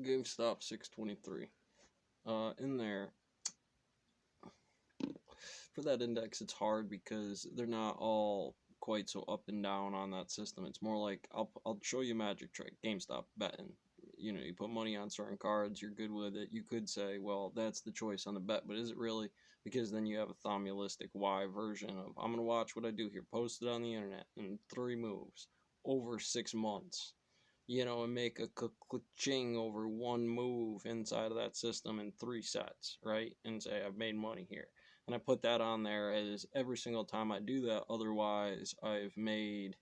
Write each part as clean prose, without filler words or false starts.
GameStop 623. In there, for that index, it's hard because they're not all quite so up and down on that system. It's more like I'll show you a magic trick. GameStop betting. You know, you put money on certain cards, you're good with it. You could say, well, that's the choice on the bet, but is it really? Because then you have a thaumialistic Y version of I'm gonna watch what I do here, post it on the internet in 3 moves over 6 months. You know, and make a ching over 1 move inside of that system in 3 sets, right? And say I've made money here. And I put that on there as every single time I do that. Otherwise, I've made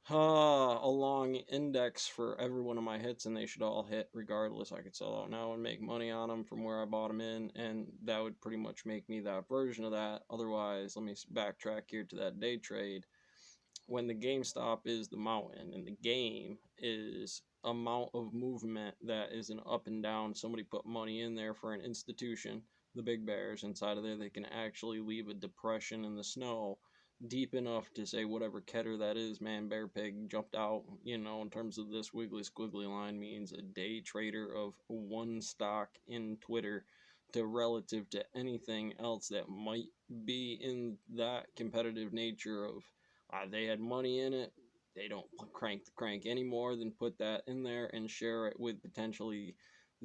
a long index for every one of my hits, and they should all hit regardless. I could sell out now and make money on them from where I bought them in, and that would pretty much make me that version of that. Otherwise, let me backtrack here to that day trade. When the GameStop is the mountain and the game is amount of movement that is an up and down, somebody put money in there for an institution, the big bears inside of there, they can actually leave a depression in the snow deep enough to say whatever keter that is, man, bear pig jumped out, you know, in terms of this wiggly squiggly line means a day trader of one stock in Twitter to relative to anything else that might be in that competitive nature of they had money in it. They don't crank the crank any more than put that in there and share it with potentially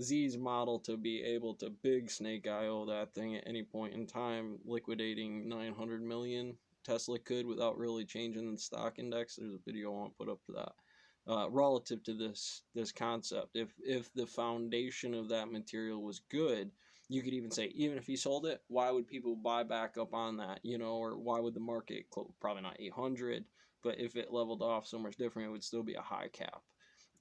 Z's model to be able to big snake IO that thing at any point in time, liquidating 900 million. Tesla could without really changing the stock index. There's a video I won't put up for that. Relative to this concept, if the foundation of that material was good, you could even say, even if he sold it, why would people buy back up on that, you know, or why would the market probably not 800, but if it leveled off so much different, it would still be a high cap.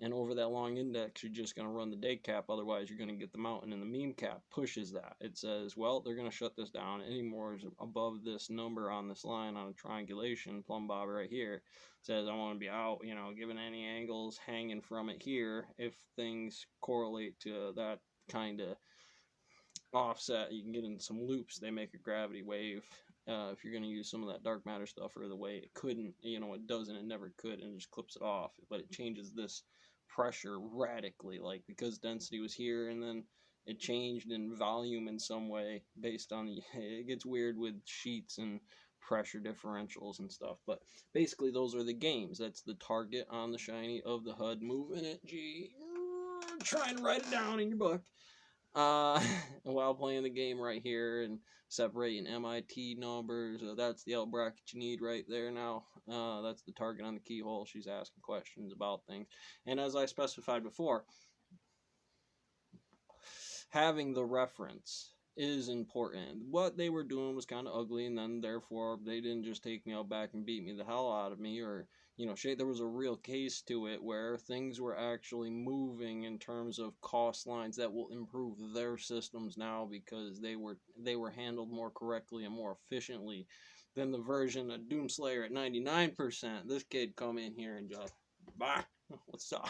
And over that long index, you're just going to run the day cap. Otherwise, you're going to get the mountain, and the meme cap pushes that. It says, well, they're going to shut this down. Any more above this number on this line on a triangulation, plumb bob right here, says I want to be out, you know, given any angles hanging from it here. If things correlate to that kind of offset, you can get in some loops. They make a gravity wave. If you're going to use some of that dark matter stuff, or the way it couldn't, you know, it doesn't, it never could, and it just clips it off. But it changes this pressure radically, like because density was here and then it changed in volume in some way based on the, it gets weird with sheets and pressure differentials and stuff. But basically, those are the games. That's the target on the shiny of the HUD. Moving it, G. Try and write it down in your book. While playing the game right here and separating MIT numbers. That's the L bracket you need right there now. That's the target on the keyhole. She's asking questions about things. And as I specified before, having the reference is important. What they were doing was kind of ugly, and then therefore they didn't just take me out back and beat me the hell out of me, or you know, there was a real case to it where things were actually moving in terms of cost lines that will improve their systems now because they were handled more correctly and more efficiently than the version of Doomslayer at 99%. This kid come in here and just, bye, what's up?